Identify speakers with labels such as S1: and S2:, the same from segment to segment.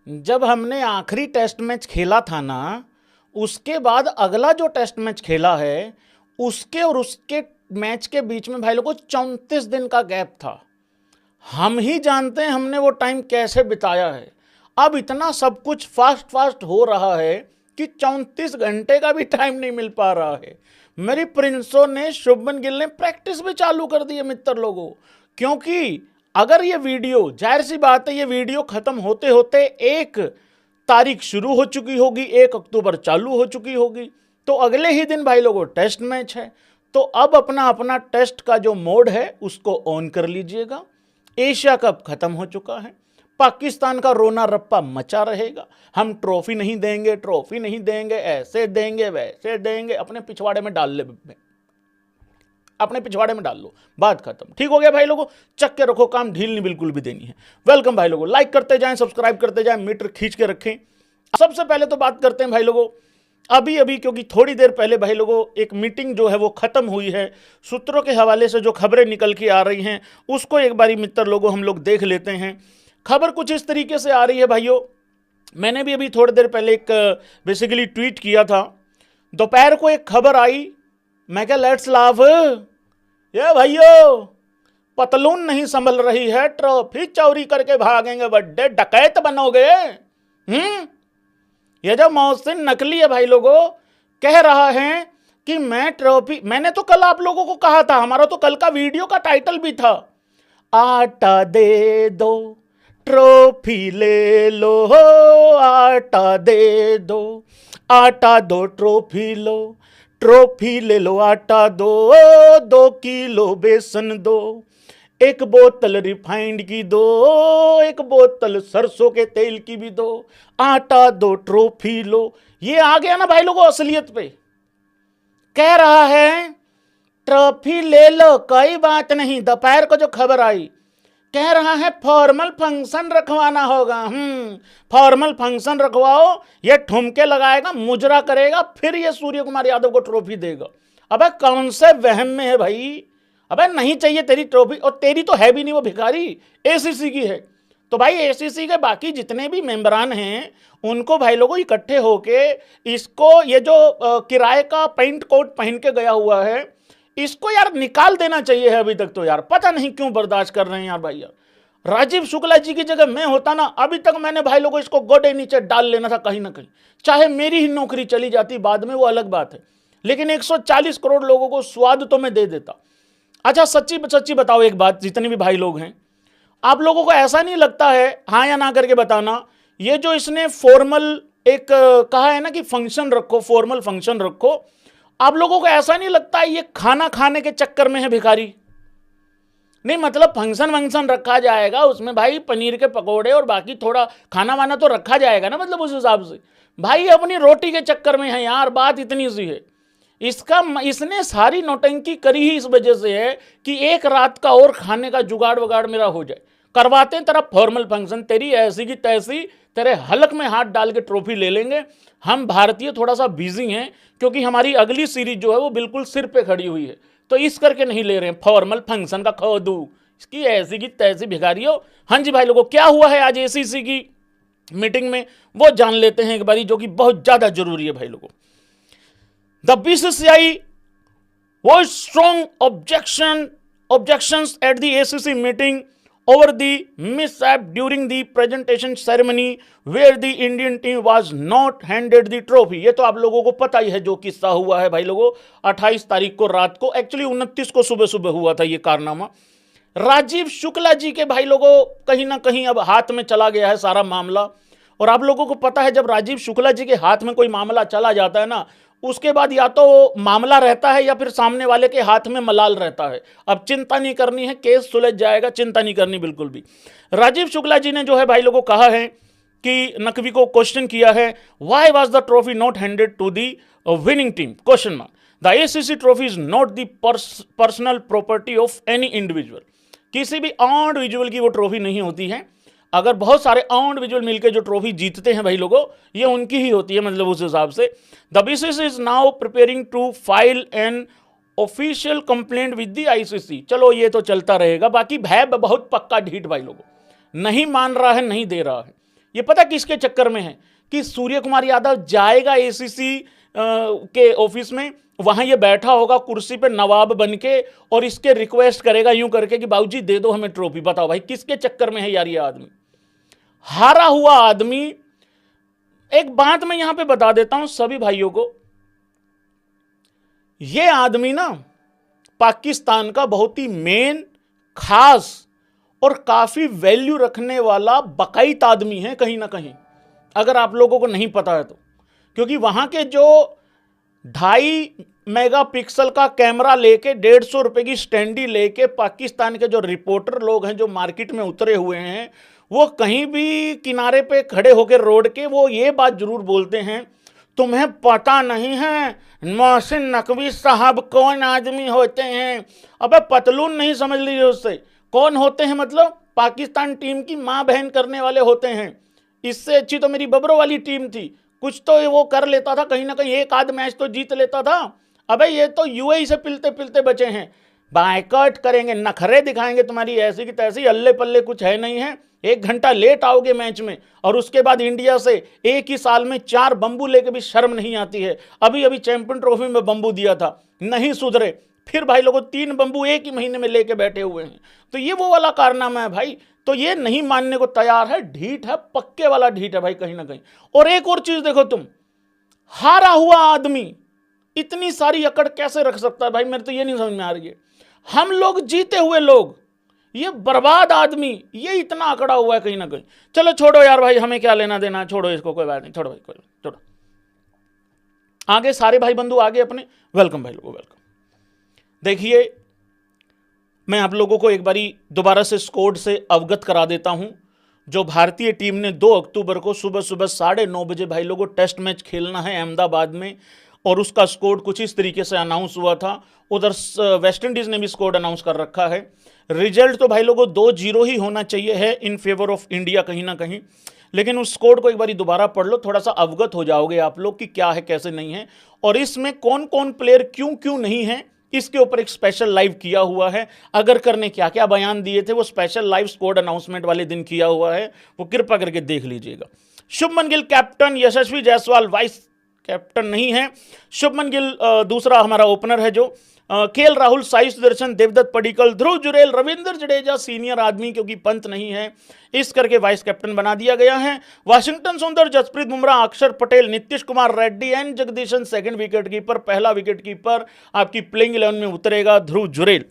S1: जब हमने आखिरी टेस्ट मैच खेला था ना, उसके बाद अगला जो टेस्ट मैच खेला है उसके और उसके मैच के बीच में भाई लोगों 34 दिन का गैप था। हम ही जानते हैं हमने वो टाइम कैसे बिताया है। अब इतना सब कुछ फास्ट हो रहा है कि 34 घंटे का भी टाइम नहीं मिल पा रहा है। मेरी प्रिंसों ने, शुभमन गिल ने प्रैक्टिस भी चालू कर दी है मित्र लोगों, क्योंकि अगर ये वीडियो, जाहिर सी बात है ये वीडियो खत्म होते होते 1 तारीख शुरू हो चुकी होगी, 1 अक्टूबर चालू हो चुकी होगी, तो अगले ही दिन भाई लोगों टेस्ट मैच है। तो अब अपना अपना टेस्ट का जो मोड है उसको ऑन कर लीजिएगा। एशिया कप खत्म हो चुका है, पाकिस्तान का रोना रप्पा मचा रहेगा। हम ट्रॉफी नहीं देंगे, ट्रॉफी नहीं देंगे, ऐसे देंगे वैसे देंगे, अपने पिछवाड़े में डाल ले, अपने पिछवाड़े में डाल लो, बात खत्म। ठीक हो गया भाई लोगों, चक के रखो काम, ढील नहीं बिल्कुल भी देनी है। वेलकम भाई लोगों, लाइक करते जाएं, सब्सक्राइब करते जाएं, मीटर खींच के रखें। सबसे पहले तो बात करते हैं भाई लोगों अभी क्योंकि थोड़ी देर पहले भाई लोगों एक मीटिंग जो है वो खत्म हुई है। सूत्रों के हवाले से जो खबरें निकल के आ रही हैं उसको एक बारी मित्र लोगों हम लोग देख लेते हैं। खबर कुछ इस तरीके से आ रही है भाइयों, मैंने भी अभी थोड़ी देर पहले एक बेसिकली ट्वीट किया था। दोपहर को एक खबर आई, मैं क्या लेट्स लाफ, ये भाइयों पतलून नहीं संभल रही है, ट्रॉफी चोरी करके भागेंगे, बड़े डकैत बनोगे। ये जो मोहसिन नकली है भाई लोगों कह रहा है कि मैं ट्रॉफी, मैंने तो कल आप लोगों को कहा था, हमारा तो कल का वीडियो का टाइटल भी था, आटा दे दो ट्रॉफी ले लो, आटा दे दो, आटा दो ट्रॉफी लो, ट्रॉफी ले लो, आटा दो, 2 किलो बेसन दो, 1 बोतल रिफाइंड की दो, 1 बोतल सरसों के तेल की भी दो, आटा दो ट्रॉफी लो। ये आ गया ना भाई लोगों असलियत पे। कह रहा है ट्रॉफी ले लो, कोई बात नहीं। दोपहर को जो खबर आई कह रहा है फॉर्मल फंक्शन रखवाना होगा। फॉर्मल फंक्शन रखवाओ, ये ठुमके लगाएगा, मुजरा करेगा, फिर ये सूर्य कुमार यादव को ट्रॉफी देगा। अबे कौन से वहम में है भाई, अबे नहीं चाहिए तेरी ट्रॉफी, और तेरी तो है भी नहीं, वो भिखारी एसीसी की है। तो भाई एसीसी के बाकी जितने भी मेंबरान हैं उनको भाई लोगों इकट्ठे होके इसको, ये जो किराए का पेंट कोट पहन के गया हुआ है, इसको यार निकाल देना चाहिए है। अभी तक तो यार पता नहीं क्यों बर्दाश्त कर रहे हैं यार भाई। यार राजीव शुक्ला जी की जगह मैं होता ना, अभी तक मैंने भाई लोगों इसको गोडे नीचे डाल लेना था कहीं ना कहीं, चाहे मेरी ही नौकरी चली जाती बाद में, वो अलग बात है, लेकिन 140 करोड़ लोगों को स्वाद तो मैं दे देता। अच्छा सच्ची बताओ एक बात, जितने भी भाई लोग हैं, आप लोगों को ऐसा नहीं लगता है, हाँ या ना करके बताना, ये जो इसने फॉर्मल एक कहा है ना कि फंक्शन रखो, फॉर्मल फंक्शन रखो, आप लोगों को ऐसा नहीं लगता ये खाना खाने के चक्कर में है भिखारी? नहीं मतलब फंक्शन रखा जाएगा, उसमें भाई पनीर के पकोड़े और बाकी थोड़ा खाना वाना तो रखा जाएगा ना, मतलब उस हिसाब से। भाई अपनी रोटी के चक्कर में है यार, बात इतनी सी है। इसने सारी नौटंकी करी ही इस वजह से है कि एक रात का और खाने का जुगाड़ वगाड़ मेरा हो जाए। करवाते हैं तेरा फॉर्मल फंक्शन, तेरी ऐसी की तैसी, तेरे हलक में हाथ डाल के ट्रॉफी ले लेंगे। हम भारतीय थोड़ा सा बिजी हैं क्योंकि हमारी अगली सीरीज जो है वो बिल्कुल सिर पे खड़ी हुई है, तो इस करके नहीं ले रहे हैं फॉर्मल फंक्शन का खोदू, इसकी ऐसी की तैसी भिखारी हो। हाँ जी भाई लोगों, क्या हुआ है आज एसीसी की मीटिंग में वो जान लेते हैं एक बारी, जो कि बहुत ज्यादा जरूरी है भाई लोगों। The BCCI voiced strong objections at the ACC meeting over the mishap during the presentation ceremony where the Indian team was not handed the trophy। ये तो आप लोगों को पता ही है जो किस्सा हुआ है भाई लोगों। 28 तारीख को रात को, एक्चुअली 29 को सुबह सुबह हुआ था ये कारनामा। राजीव शुक्ला जी के भाई लोगों कहीं ना कहीं अब हाथ में चला गया है सारा मामला। और आप लोगों को पता है जब राजीव शुक्ला जी के हाथ में कोई मामला चला जाता है ना, उसके बाद या तो मामला रहता है या फिर सामने वाले के हाथ में मलाल रहता है। अब चिंता नहीं करनी है, केस सुलझ जाएगा, चिंता नहीं करनी बिल्कुल भी। राजीव शुक्ला जी ने जो है भाई लोगों कहा है कि नकवी को क्वेश्चन किया है, why was the trophy not handed to the winning team, question mark. The ACC trophy is not the personal property of any individual. किसी भी इंडिविजुअल की वो ट्रॉफी नहीं होती है। अगर बहुत सारे इंडिविजुअल मिलकर जो ट्रॉफी जीतते हैं भाई लोगों, ये उनकी ही होती है, मतलब उस हिसाब से। The BCC is now preparing to file an official complaint with the ICC. चलो ये तो चलता रहेगा, बाकी है बहुत पक्का ढीठ भाई लोगों, नहीं मान रहा है, नहीं दे रहा है। ये पता किसके चक्कर में है कि सूर्य कुमार यादव जाएगा एसीसी के ऑफिस में, वहां ये बैठा होगा कुर्सी पे नवाब बन के और इसके रिक्वेस्ट करेगा यूं करके कि बाबूजी दे दो हमें ट्रॉफी। बताओ भाई किसके चक्कर में है यार ये आदमी, हारा हुआ आदमी। एक बात मैं यहां पे बता देता हूं सभी भाइयों को, ये आदमी ना पाकिस्तान का बहुत ही मेन, खास और काफी वैल्यू रखने वाला बकाइत आदमी है कहीं ना कहीं, अगर आप लोगों को नहीं पता है तो। क्योंकि वहां के जो 2.5 मेगापिक्सल का कैमरा लेके 150 रुपए की स्टैंडी लेके पाकिस्तान के जो रिपोर्टर लोग हैं जो मार्केट में उतरे हुए हैं, वो कहीं भी किनारे पे खड़े होकर रोड के वो ये बात जरूर बोलते हैं, तुम्हें पता नहीं है मोहसिन नकवी साहब कौन आदमी होते हैं। अबे पतलून नहीं समझ लीजिए उससे, कौन होते हैं मतलब पाकिस्तान टीम की मां बहन करने वाले होते हैं। इससे अच्छी तो मेरी बबरों वाली टीम थी, कुछ तो वो कर लेता था, कहीं ना कहीं एक आध मैच तो जीत लेता था। अबे ये तो यूएई से पिलते पिलते बचे हैं, बायकॉट करेंगे, नखरे दिखाएंगे तुम्हारी ऐसी की तैसी, अल्ले पल्ले कुछ है नहीं है। 1 घंटा लेट आओगे मैच में और उसके बाद इंडिया से एक ही साल में 4 बंबू लेके भी शर्म नहीं आती है। अभी अभी चैंपियन ट्रॉफी में बंबू दिया था, नहीं सुधरे, फिर भाई लोगों 3 बंबू एक ही महीने में लेके बैठे हुए हैं। तो ये वो वाला कारनामा है भाई, तो ये नहीं मानने को तैयार है, ढीठ है, पक्के वाला ढीठ है भाई कहीं ना कहीं। और एक और चीज देखो तुम, हारा हुआ आदमी इतनी सारी अकड़ कैसे रख सकता है भाई, मेरे तो ये नहीं समझ में आ रही है। हम लोग जीते हुए लोग, ये बर्बाद आदमी ये इतना अकड़ा हुआ है कहीं ना कहीं। चलो छोड़ो यार भाई, हमें क्या लेना देना, छोड़ो इसको, कोई बात नहीं, छोड़ो भाई, कोई छोड़ो। आगे सारे भाई बंधु आगे अपने, वेलकम भाई लोगों, वेलकम। देखिए मैं आप लोगों को एक बारी दोबारा से स्कोर से अवगत करा देता हूं। जो भारतीय टीम ने 2 अक्टूबर को सुबह सुबह 9:30 बजे भाई लोगों टेस्ट मैच खेलना है अहमदाबाद में, और उसका स्कोर कुछ इस तरीके से अनाउंस हुआ था। उधर वेस्ट इंडीज ने भी स्कोर अनाउंस कर रखा है। रिजल्ट तो भाई लोगों 2-0 ही होना चाहिए है इन फेवर ऑफ इंडिया कहीं ना कहीं, लेकिन उस स्कोर को एक बारी दोबारा पढ़ लो, थोड़ा सा अवगत हो जाओगे आप लोग कि क्या है कैसे नहीं है, और इसमें कौन कौन प्लेयर क्यों क्यों नहीं है, इसके ऊपर एक स्पेशल लाइव किया हुआ है। अगर करने क्या क्या बयान दिए थे वो स्पेशल लाइव स्कोर अनाउंसमेंट वाले दिन किया हुआ है, वो कृपा करके देख लीजिएगा। शुभमन गिल कैप्टन, यशस्वी जायसवाल वाइस कैप्टन नहीं है। शुभमन गिल दूसरा हमारा ओपनर है जो, केएल राहुल, साई सुदर्शन, देवदत्त पडिक्कल, ध्रुव जुरेल, रविंद्र जडेजा सीनियर आदमी क्योंकि पंत नहीं है इस करके वाइस कैप्टन बना दिया गया है। वाशिंगटन सुंदर, Jasprit Bumrah, Axar Patel, Nitish Kumar Reddy and Jagadeesan second wicket keeper. पहला विकेट कीपर आपकी प्लेइंग 11 में उतरेगा ध्रुव जुरेल।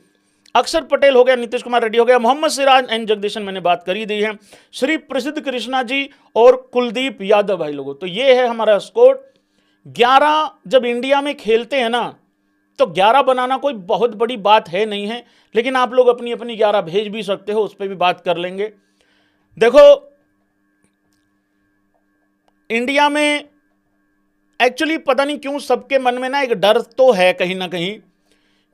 S1: अक्षर पटेल हो गया, नीतीश कुमार रेड्डी हो गया, मोहम्मद सिराज एंड जगदीशन मैंने बात करी दी है, श्री प्रसिद्ध कृष्णा जी और कुलदीप यादव भाई लोगों। तो ये है हमारा स्कोर। 11 जब इंडिया में खेलते हैं ना तो 11 बनाना कोई बहुत बड़ी बात है नहीं है, लेकिन आप लोग अपनी अपनी 11 भेज भी सकते हो, उस पर भी बात कर लेंगे। देखो इंडिया में एक्चुअली पता नहीं क्यों सबके मन में ना एक डर तो है कहीं ना कहीं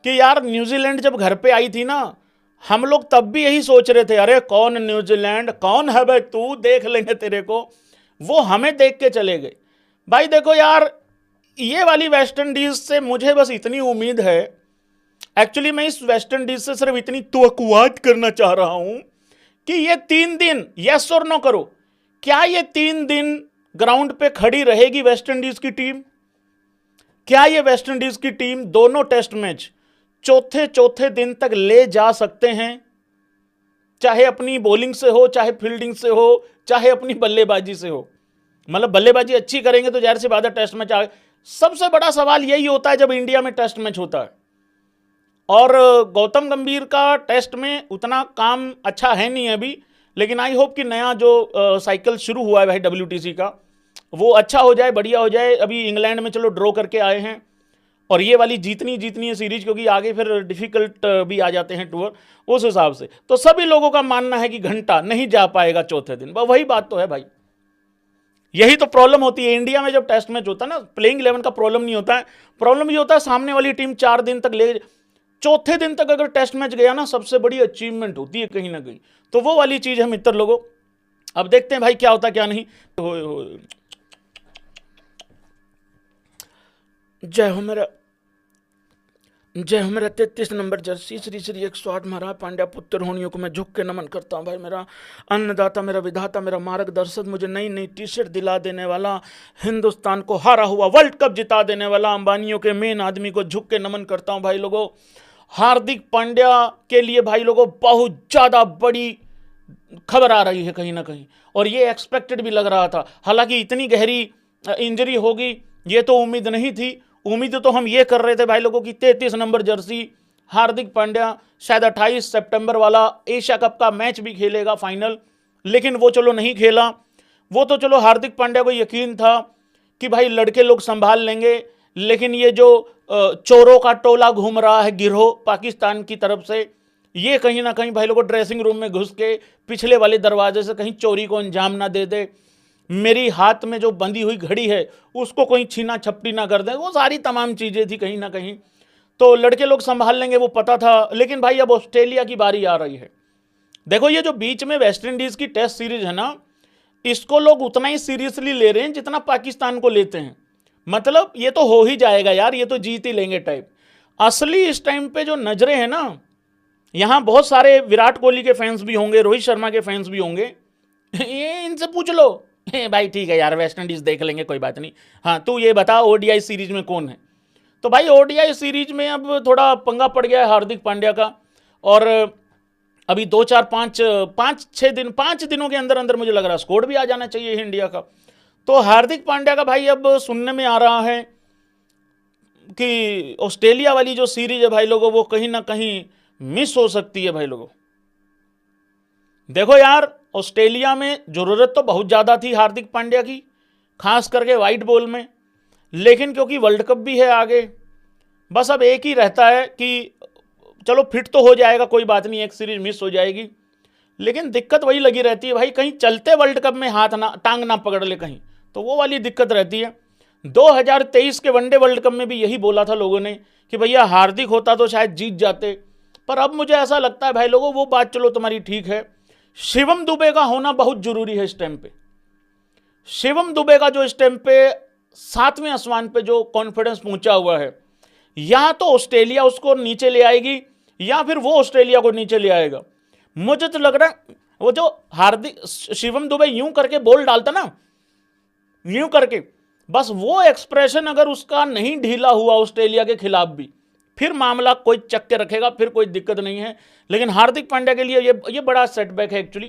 S1: कि यार न्यूजीलैंड जब घर पे आई थी ना, हम लोग तब भी यही सोच रहे थे, अरे कौन न्यूजीलैंड, कौन है भाई तू, देख लेंगे तेरे को। वो हमें देख के चले गए भाई। देखो यार ये वाली वेस्ट इंडीज से मुझे बस इतनी उम्मीद है, एक्चुअली मैं इस वेस्ट इंडीज से सिर्फ इतनी तवक्कुआत करना चाह रहा हूं कि ये 3 दिन यस और नो करो, क्या ये 3 दिन ग्राउंड पे खड़ी रहेगी वेस्ट इंडीज की टीम? क्या ये वेस्ट इंडीज की टीम दोनों टेस्ट मैच चौथे दिन तक ले जा सकते हैं, चाहे अपनी बॉलिंग से हो, चाहे फील्डिंग से हो, चाहे अपनी बल्लेबाजी से हो? मतलब बल्लेबाजी अच्छी करेंगे तो जाहिर सी बात है टेस्ट मैच आगे। सबसे बड़ा सवाल यही होता है जब इंडिया में टेस्ट मैच होता है, और गौतम गंभीर का टेस्ट में उतना काम अच्छा है नहीं अभी, लेकिन आई होप कि नया जो साइकिल शुरू हुआ है भाई WTC का, वो अच्छा हो जाए, बढ़िया हो जाए। अभी इंग्लैंड में चलो ड्रॉ करके आए हैं, और ये वाली जीतनी है सीरीज, क्योंकि आगे फिर डिफिकल्ट भी आ जाते हैं टूर उस हिसाब से। तो सभी लोगों का मानना है कि घंटा नहीं जा पाएगा चौथे दिन। वही बात तो है भाई, यही तो प्रॉब्लम होती है इंडिया में जब टेस्ट मैच होता है ना। प्लेइंग 11 का प्रॉब्लम नहीं होता है, प्रॉब्लम ये होता है सामने वाली टीम 4 दिन तक ले, चौथे दिन तक अगर टेस्ट मैच गया ना, सबसे बड़ी अचीवमेंट होती है कहीं ना कहीं। तो वो वाली चीज है मित्र लोगों। अब देखते हैं भाई क्या होता क्या नहीं। जय हो मेरा। जय हो मेरा 33 नंबर जर्सी श्री श्री 108 महाराज पांड्या पुत्र होनियों को मैं झुक के नमन करता हूँ। भाई मेरा अन्नदाता, मेरा विधाता, मेरा मार्गदर्शक, मुझे नई नई टी शर्ट दिला देने वाला, हिंदुस्तान को हारा हुआ वर्ल्ड कप जिता देने वाला, अंबानियों के मेन आदमी को झुक के नमन करता हूँ। भाई लोगों, हार्दिक पांड्या के लिए भाई लोगों बहुत ज़्यादा बड़ी खबर आ रही है कहीं ना कहीं, और ये एक्सपेक्टेड भी लग रहा था। हालांकि इतनी गहरी इंजरी होगी ये तो उम्मीद नहीं थी। उम्मीद तो हम ये कर रहे थे भाई लोगों की 33 नंबर जर्सी हार्दिक पांड्या शायद 28 सितंबर वाला एशिया कप का मैच भी खेलेगा फाइनल, लेकिन वो चलो नहीं खेला। वो तो चलो हार्दिक पांड्या को यकीन था कि भाई लड़के लोग संभाल लेंगे, लेकिन ये जो चोरों का टोला घूम रहा है गिरोह पाकिस्तान की तरफ से, ये कहीं ना कहीं भाई लोगों ड्रेसिंग रूम में घुस के पिछले वाले दरवाजे से कहीं चोरी को अंजाम ना दे दे, मेरी हाथ में जो बंधी हुई घड़ी है उसको कोई छीना छपटी ना कर दे, वो सारी तमाम चीज़ें थी कहीं ना कहीं। तो लड़के लोग संभाल लेंगे वो पता था, लेकिन भाई अब ऑस्ट्रेलिया की बारी आ रही है। देखो ये जो बीच में वेस्ट इंडीज़ की टेस्ट सीरीज है ना, इसको लोग उतना ही सीरियसली ले रहे हैं जितना पाकिस्तान को लेते हैं। मतलब ये तो हो ही जाएगा यार, ये तो जीत ही लेंगे टाइप। असली इस टाइम पे जो नजरें हैं ना, यहाँ बहुत सारे विराट कोहली के फैंस भी होंगे, रोहित शर्मा के फैंस भी होंगे, ये इनसे पूछ लो भाई ठीक है यार वेस्ट इंडीज देख लेंगे कोई बात नहीं, हाँ तू ये बता ओडीआई सीरीज में कौन है। तो भाई ओडीआई सीरीज में अब थोड़ा पंगा पड़ गया है हार्दिक पांड्या का, और अभी 5 दिनों के अंदर अंदर मुझे लग रहा है स्कोर भी आ जाना चाहिए इंडिया का। तो हार्दिक पांड्या का भाई अब सुनने में आ रहा है कि ऑस्ट्रेलिया वाली जो सीरीज है भाई लोगों वो कहीं ना कहीं मिस हो सकती है। भाई लोगों देखो यार, ऑस्ट्रेलिया में जरूरत तो बहुत ज़्यादा थी हार्दिक पांड्या की, खास करके वाइट बॉल में, लेकिन क्योंकि वर्ल्ड कप भी है आगे, बस अब एक ही रहता है कि चलो फिट तो हो जाएगा कोई बात नहीं, एक सीरीज मिस हो जाएगी, लेकिन दिक्कत वही लगी रहती है भाई कहीं चलते वर्ल्ड कप में हाथ ना टांग ना पकड़ ले कहीं, तो वो वाली दिक्कत रहती है। 2023 के वनडे वर्ल्ड कप में भी यही बोला था लोगों ने कि भैया हार्दिक होता तो शायद जीत जाते, पर अब मुझे ऐसा लगता है भाई लोगों वो बात चलो तुम्हारी ठीक है, शिवम दुबे का होना बहुत जरूरी है इस टाइम पे। शिवम दुबे का जो इस टाइम पे 7वें आसमान पे जो कॉन्फिडेंस पहुंचा हुआ है, या तो ऑस्ट्रेलिया उसको नीचे ले आएगी या फिर वो ऑस्ट्रेलिया को नीचे ले आएगा। मुझे तो लग रहा है वो जो हार्दिक शिवम दुबे यूं करके बॉल डालता ना, यूं करके, बस वो एक्सप्रेशन अगर उसका नहीं ढीला हुआ ऑस्ट्रेलिया के खिलाफ भी, फिर मामला कोई चक्के रखेगा, फिर कोई दिक्कत नहीं है। लेकिन हार्दिक पांड्या के लिए ये बड़ा सेटबैक है एक्चुअली,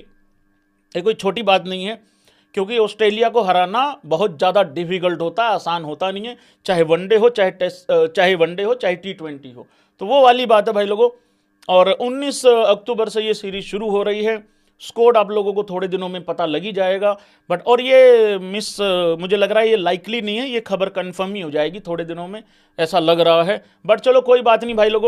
S1: ये कोई छोटी बात नहीं है, क्योंकि ऑस्ट्रेलिया को हराना बहुत ज़्यादा डिफिकल्ट होता है, आसान होता नहीं है, चाहे वनडे हो चाहे टेस्ट, चाहे वनडे हो चाहे T20 हो, तो वो वाली बात है भाई लोगों। और 19 अक्टूबर से ये सीरीज शुरू हो रही है, स्कोर आप लोगों को थोड़े दिनों में पता लग ही जाएगा, बट और ये मिस मुझे लग रहा है ये लाइकली नहीं है, ये खबर कंफर्म ही हो जाएगी थोड़े दिनों में, ऐसा लग रहा है। बट चलो कोई बात नहीं भाई लोगों।